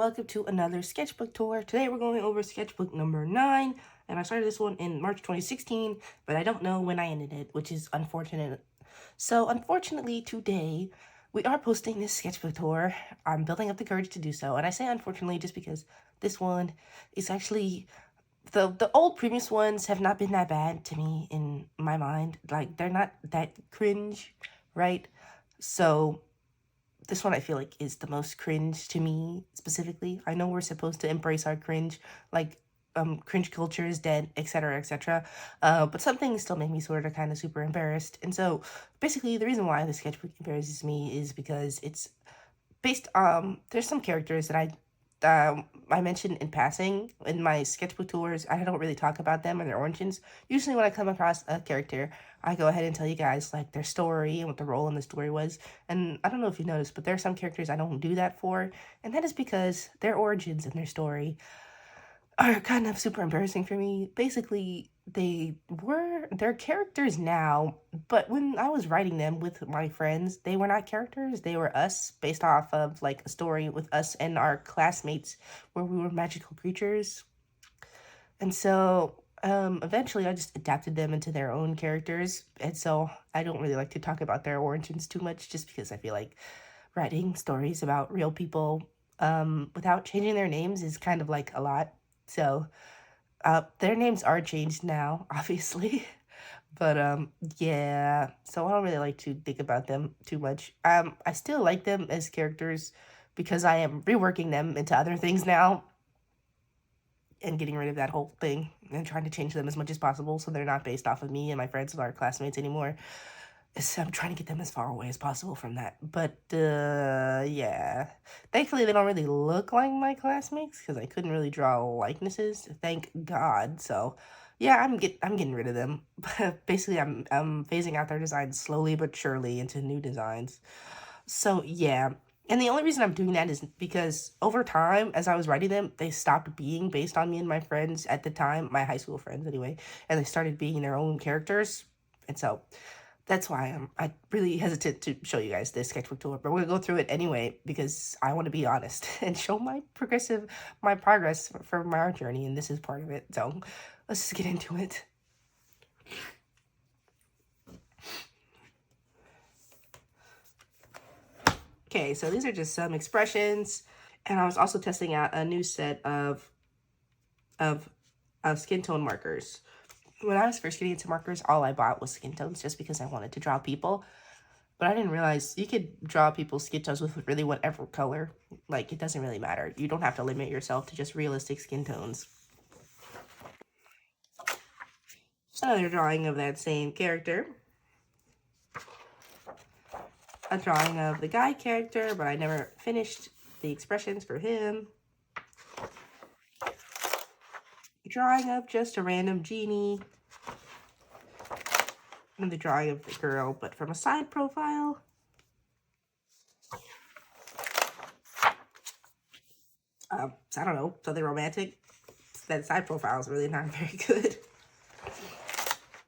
welcome to another sketchbook tour. Today we're going over sketchbook number 9, and I started this one in March 2016, but I don't know when I ended it, which is unfortunate. So unfortunately today, we are posting this sketchbook tour. I'm building up the courage to do so, and I say unfortunately just because this one is actually, the old previous ones have not been that bad to me in my mind. Like, they're not that cringe, right? So this one I feel like is the most cringe to me specifically. I know we're supposed to embrace our cringe, like cringe culture is dead, etc., etc. But some things still make me sort of kind of super embarrassed. And so basically the reason why the sketchbook embarrasses me is because it's based there's some characters that I mentioned in passing in my sketchbook tours. I don't really talk about them and their origins. Usually when I come across a character, I go ahead and tell you guys like their story and what the role in the story was. And I don't know if you noticed, but there are some characters I don't do that for, and that is because their origins and their story are kind of super embarrassing for me. Basically, they're characters now, but when I was writing them with my friends, they were not characters. They were us, based off of like a story with us and our classmates where we were magical creatures. And so eventually I just adapted them into their own characters. And so I don't really like to talk about their origins too much, just because I feel like writing stories about real people without changing their names is kind of like a lot. So their names are changed now, obviously. But yeah, so I don't really like to think about them too much. I still like them as characters because I am reworking them into other things now and getting rid of that whole thing and trying to change them as much as possible so they're not based off of me and my friends and our classmates anymore. So I'm trying to get them as far away as possible from that. But yeah, thankfully they don't really look like my classmates because I couldn't really draw likenesses. Thank God. So yeah, I'm getting rid of them. Basically, I'm phasing out their designs slowly but surely into new designs. So yeah. And the only reason I'm doing that is because over time, as I was writing them, they stopped being based on me and my friends at the time, my high school friends anyway, and they started being their own characters. And so that's why I really hesitant to show you guys this sketchbook tour, but we're gonna go through it anyway because I want to be honest and show my progress for my art journey, and this is part of it. So let's just get into it. Okay, so these are just some expressions, and I was also testing out a new set of skin tone markers. When I was first getting into markers, all I bought was skin tones just because I wanted to draw people. But I didn't realize you could draw people's skin tones with really whatever color. Like, it doesn't really matter. You don't have to limit yourself to just realistic skin tones. Another drawing of that same character. A drawing of the guy character, but I never finished the expressions for him. A drawing of just a random genie. And the drawing of the girl, but from a side profile. I don't know, something romantic. That side profile is really not very good.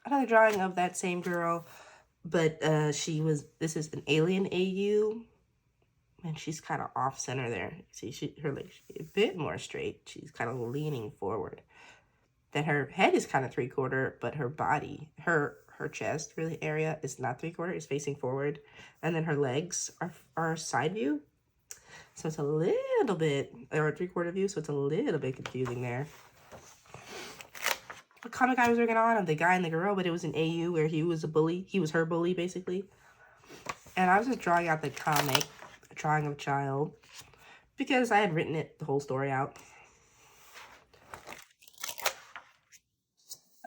Another drawing of that same girl, but this is an alien AU, and she's kind of off center there. See, her legs should be a bit more straight. She's kind of leaning forward. Then her head is kind of 3/4, but her body, her chest really area is not 3/4, it's facing forward. And then her legs are side view. So it's a little bit, or a 3/4 view, so it's a little bit confusing there. The comic I was working on of the guy and the girl, but it was an AU where he was a bully. He was her bully, basically. And I was just drawing out the comic, a drawing of a child, because I had written it, the whole story out.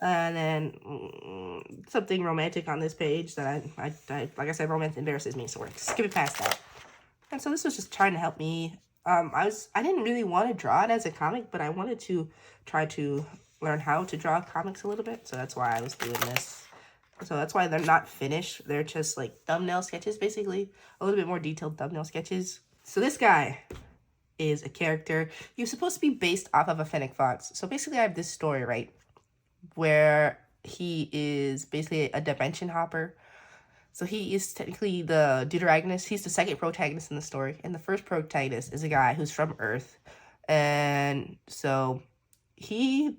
And then something romantic on this page that I like I said, romance embarrasses me, so we're skip it past that. And so this was just trying to help me. I didn't really want to draw it as a comic, but I wanted to try to learn how to draw comics a little bit. So that's why I was doing this. So that's why they're not finished. They're just like thumbnail sketches, basically. A little bit more detailed thumbnail sketches. So this guy is a character. He was supposed to be based off of Authentic Fonts. So basically I have this story, right, where he is basically a dimension hopper. So he is technically the deuteragonist. He's the second protagonist in the story. And the first protagonist is a guy who's from Earth. And so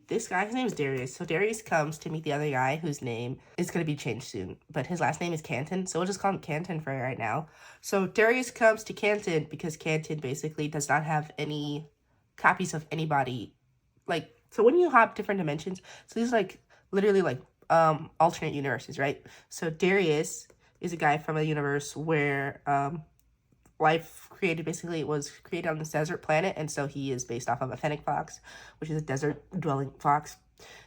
this guy, his name is Darius. So Darius comes to meet the other guy whose name is going to be changed soon. But his last name is Canton. So we'll just call him Canton for right now. So Darius comes to Canton because Canton basically does not have any copies of anybody. Like, so when you hop different dimensions, so these like literally like alternate universes, right? So Darius is a guy from a universe where life was created on this desert planet, and so he is based off of a fennec fox, which is a desert dwelling fox.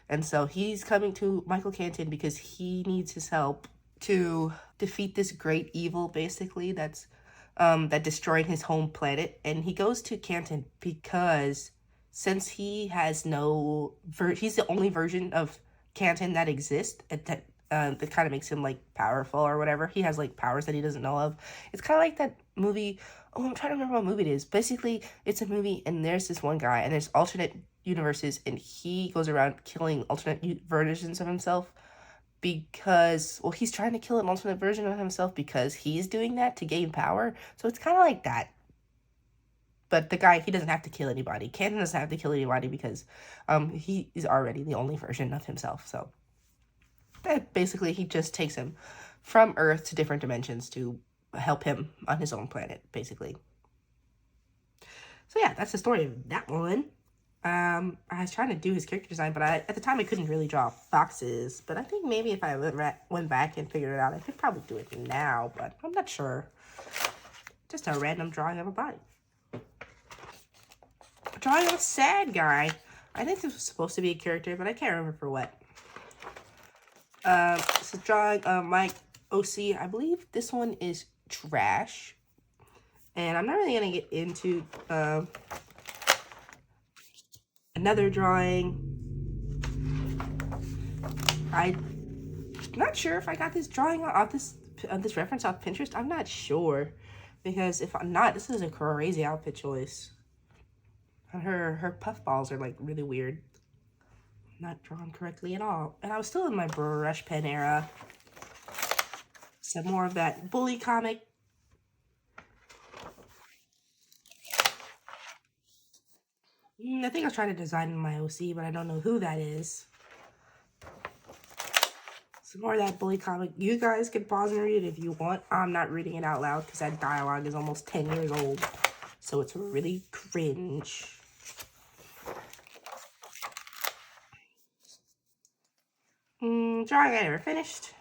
And so he's coming to Michael Canton because he needs his help to defeat this great evil, basically, that's that destroyed his home planet. And he goes to Canton because since he has he's the only version of Canton that exists, that kind of makes him like powerful or whatever. He has like powers that he doesn't know of. It's kind of like that movie. Oh, I'm trying to remember what movie it is. Basically, it's a movie and there's this one guy and there's alternate universes and he goes around killing alternate versions of himself because, well, he's trying to kill an alternate version of himself because he's doing that to gain power. So it's kind of like that. But the guy, he doesn't have to kill anybody. Canton doesn't have to kill anybody because he is already the only version of himself. So basically, he just takes him from Earth to different dimensions to help him on his own planet, basically. So yeah, that's the story of that one. I was trying to do his character design, but at the time I couldn't really draw foxes. But I think maybe if I went back and figured it out, I could probably do it now, but I'm not sure. Just a random drawing of a body. Drawing of a sad guy. I think this was supposed to be a character, but I can't remember for what. This is drawing of my OC. I believe this one is trash. And I'm not really going to get into another drawing. I'm not sure if I got this drawing off this reference off Pinterest. I'm not sure. Because if I'm not, this is a crazy outfit choice. Her puffballs are like really weird. Not drawn correctly at all. And I was still in my brush pen era. Some more of that bully comic. I think I was trying to design my OC, but I don't know who that is. Some more of that bully comic. You guys can pause and read it if you want. I'm not reading it out loud because that dialogue is almost 10 years old. So it's really cringe. Drawing I never finished.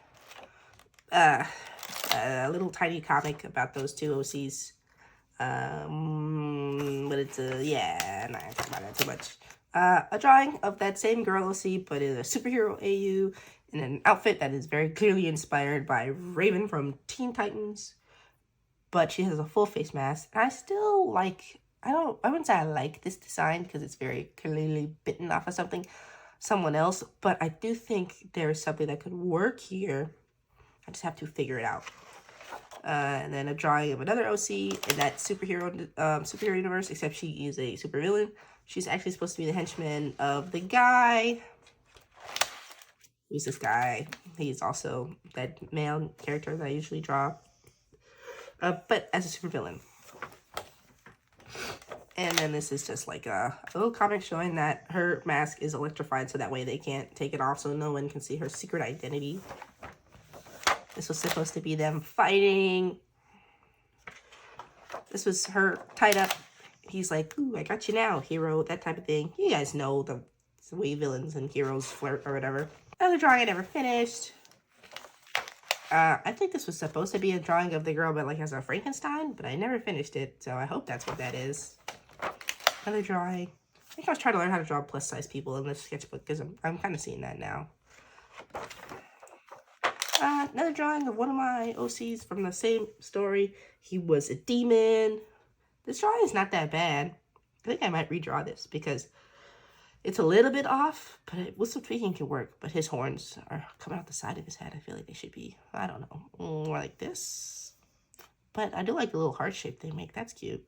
A little tiny comic about those two OCs. But it's yeah, I'm not gonna talk about that too much. A drawing of that same girl OC, but in a superhero AU in an outfit that is very clearly inspired by Raven from Teen Titans. But she has a full face mask. And I still like, I wouldn't say I like this design because it's very clearly bitten off of someone else, but I do think there's something that could work here. I just have to figure it out. And then a drawing of another OC in that superhero universe, except she is a supervillain. She's actually supposed to be the henchman of the guy. Who's this guy? He's also that male character that I usually draw. But as a supervillain. And then this is just like a little comic showing that her mask is electrified so that way they can't take it off so no one can see her secret identity. This was supposed to be them fighting. This was her tied up. He's like, ooh, I got you now, hero, that type of thing. You guys know the way villains and heroes flirt or whatever. Another drawing I never finished. I think this was supposed to be a drawing of the girl, but like as a Frankenstein, but I never finished it, so I hope that's what that is. Another drawing. I think I was trying to learn how to draw plus size people in this sketchbook because I'm kind of seeing that now. Another drawing of one of my OCs from the same story. He was a demon. This drawing is not that bad. I think I might redraw this because it's a little bit off, but with some tweaking can work. But his horns are coming out the side of his head. I feel like they should be, I don't know, more like this. But I do like the little heart shape they make. That's cute.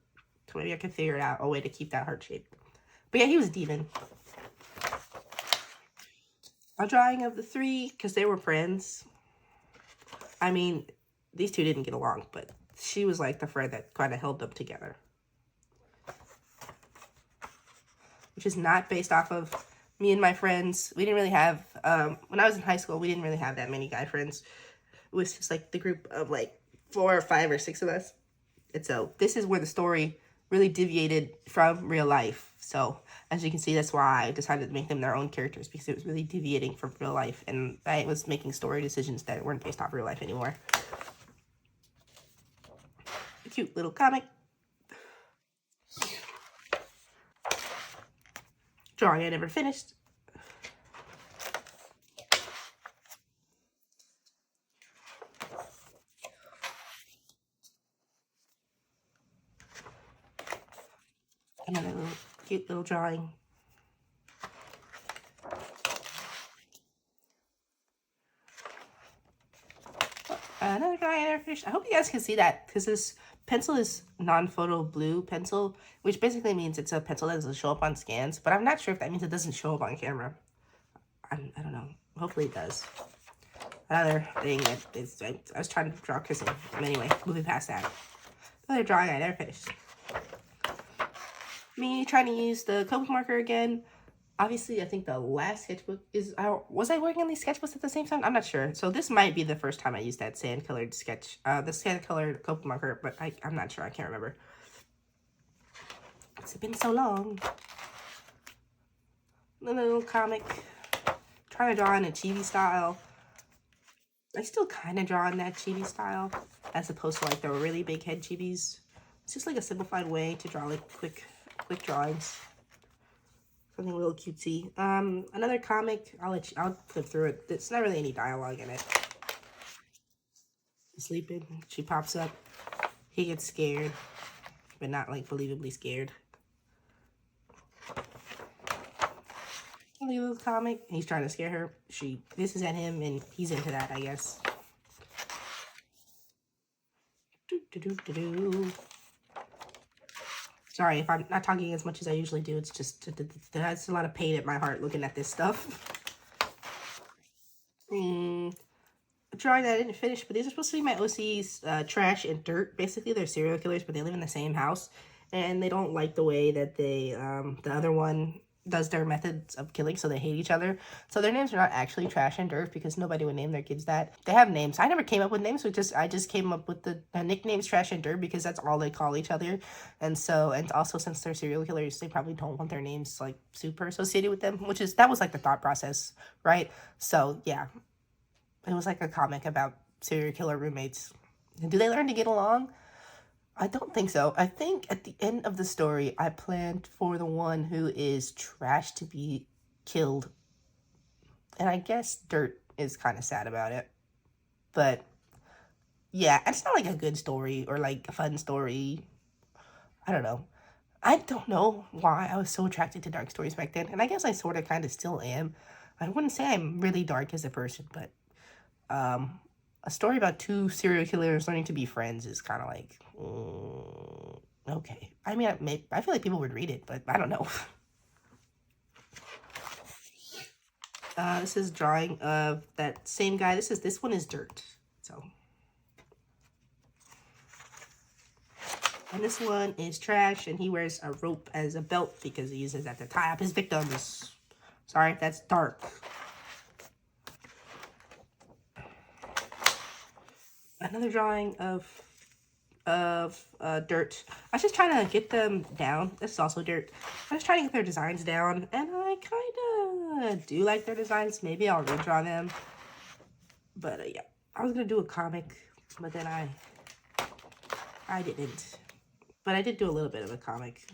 So maybe I can figure it out a way to keep that heart shape. But yeah, he was a demon. A drawing of the three, because they were friends. I mean, these two didn't get along, but she was like the friend that kind of held them together. Which is not based off of me and my friends. We didn't really have, when I was in high school, we didn't really have that many guy friends. It was just like the group of like 4 or 5 or 6 of us. And so this is where the story really deviated from real life. So as you can see, that's why I decided to make them their own characters, because it was really deviating from real life. And I was making story decisions that weren't based off real life anymore. A cute little comic. Drawing I never finished. Another little cute little drawing. Another drawing I never finished. I hope you guys can see that, because this pencil is non-photo blue pencil, which basically means it's a pencil that doesn't show up on scans, but I'm not sure if that means it doesn't show up on camera. I don't know. Hopefully it does. Another thing that is, I was trying to draw kissing. Anyway, moving past that. Another drawing I never finished. Me trying to use the Copic marker again. Obviously, I think the last sketchbook is, was I working on these sketchbooks at the same time? I'm not sure. So this might be the first time I used that sand-colored sketch, the sand-colored Copic marker, but I'm not sure. I can't remember. It's been so long. A little comic. Trying to draw in a chibi style. I still kind of draw in that chibi style, as opposed to like the really big head chibis. It's just like a simplified way to draw like quick drawings. Something a little cutesy. Another comic. I'll flip through it. There's not really any dialogue in it. He's sleeping. She pops up. He gets scared, but not like believably scared. A little comic. He's trying to scare her. She pisses at him, and he's into that, I guess. Sorry if I'm not talking as much as I usually do. It's just, that's a lot of pain at my heart looking at this stuff. A drawing that I didn't finish, but these are supposed to be my OC's Trash and Dirt. Basically, they're serial killers, but they live in the same house, and they don't like the way that they, the other one does their methods of killing, so they hate each other. So their names are not actually Trash and Dirt, because nobody would name their kids that. They have names. I never came up with names, so I just came up with the nicknames Trash and Dirt, because that's all they call each other. And so, and also since they're serial killers, they probably don't want their names like super associated with them, that was like the thought process, right? So yeah, it was like a comic about serial killer roommates. And do they learn to get along? I don't think so. I think at the end of the story, I planned for the one who is trash to be killed. And I guess Dirt is kind of sad about it. But yeah, it's not like a good story or like a fun story. I don't know. I don't know why I was so attracted to dark stories back then. And I guess I sort of kind of still am. I wouldn't say I'm really dark as a person, but a story about 2 serial killers learning to be friends is kind of like, okay. I mean, I feel like people would read it, but I don't know. This is a drawing of that same guy. This one is Dirt. So, and this one is Trash, and he wears a rope as a belt because he uses that to tie up his victims. Sorry if that's dark. Another drawing of Dirt. I was just trying to get them down. This is also Dirt. I was trying to get their designs down, and I kind of do like their designs. Maybe I'll redraw them. But yeah, I was gonna do a comic, but then I didn't. But I did do a little bit of a comic.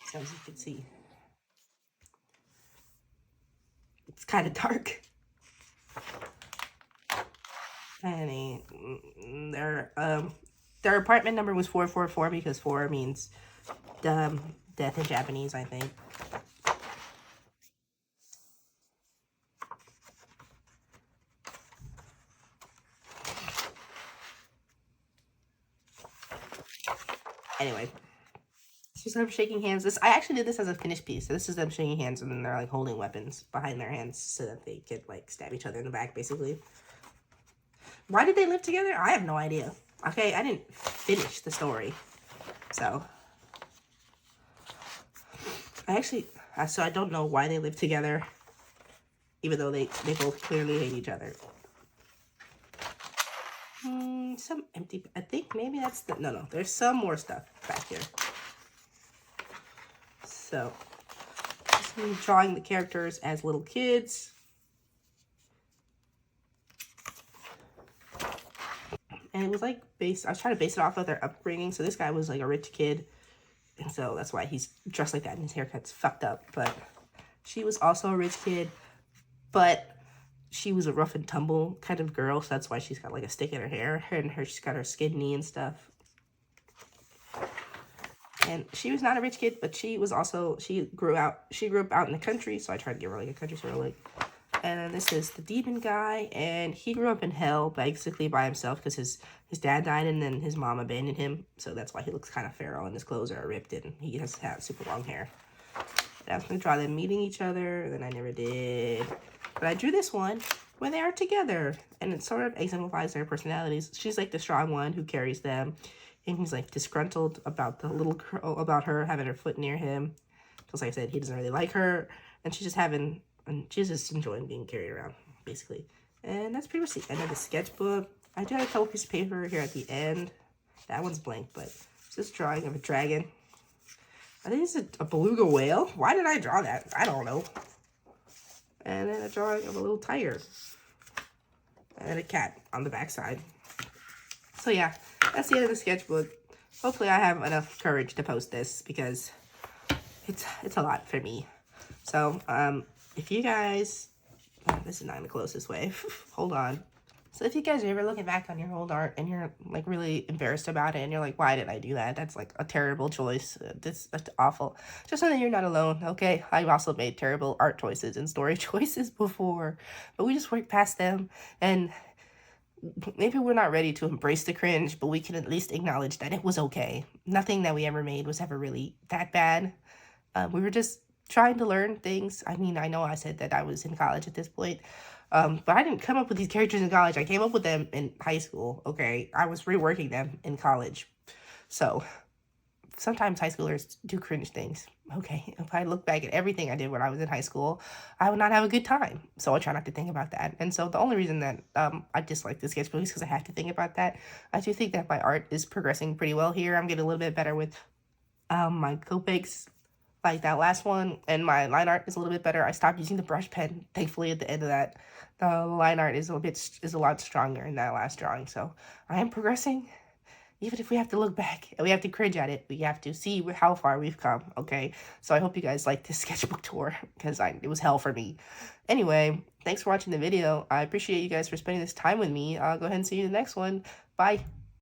So as you can see, it's kind of dark. And their apartment number was 444 because 4 means death in Japanese, I think. Anyway, this is them shaking hands. I actually did this as a finished piece. So this is them shaking hands, and then they're like holding weapons behind their hands so that they could like stab each other in the back, basically. Why did they live together? I have no idea. Okay, I didn't finish the story. So, so I don't know why they live together, even though they both clearly hate each other. Some empty, I think maybe that's the, no, there's some more stuff back here. So, just me drawing the characters as little kids. And it was like I was trying to base it off of their upbringing. So this guy was like a rich kid. And so that's why he's dressed like that and his haircut's fucked up. But she was also a rich kid. But she was a rough and tumble kind of girl. So that's why she's got like a stick in her hair. And she's got her skin knee and stuff. And she was not a rich kid, but she was also, she grew up out in the country. So I tried to give her like a country sort of like. And then this is the demon guy, and he grew up in hell basically by himself because his dad died and then his mom abandoned him. So that's why he looks kind of feral and his clothes are ripped and he has to have super long hair. And I was going to draw them meeting each other, and then I never did. But I drew this one where they are together, and it sort of exemplifies their personalities. She's like the strong one who carries them, and he's like disgruntled about the little girl, about her having her foot near him. Because like I said, he doesn't really like her, and she's just enjoying being carried around, basically. And that's pretty much the end of the sketchbook. I do have a couple pieces of paper here at the end. That one's blank, but it's just drawing of a dragon. I think it's a beluga whale. Why did I draw that? I don't know. And then a drawing of a little tiger. And a cat on the backside. So yeah, that's the end of the sketchbook. Hopefully I have enough courage to post this because it's a lot for me. So, if you guys, this is not the closest way, hold on. So if you guys are ever looking back on your old art and you're like really embarrassed about it and you're like, why did I do that? That's like a terrible choice. That's awful. Just know that you're not alone, okay? I've also made terrible art choices and story choices before, but we just work past them, and maybe we're not ready to embrace the cringe, but we can at least acknowledge that it was okay. Nothing that we ever made was ever really that bad. We were just trying to learn things. I mean, I know I said that I was in college at this point, but I didn't come up with these characters in college. I came up with them in high school, okay? I was reworking them in college. So, sometimes high schoolers do cringe things, okay? If I look back at everything I did when I was in high school, I would not have a good time. So I try not to think about that. And so the only reason that I dislike the sketchbook is because I have to think about that. I do think that my art is progressing pretty well here. I'm getting a little bit better with my Copics, like that last one, and my line art is a little bit better. I stopped using the brush pen, thankfully, at the end of that. The line art is a lot stronger in that last drawing, so I am progressing. Even if we have to look back and we have to cringe at it, we have to see how far we've come, okay? So I hope you guys like this sketchbook tour, because it was hell for me. Anyway, thanks for watching the video. I appreciate you guys for spending this time with me. I'll go ahead and see you in the next one. Bye.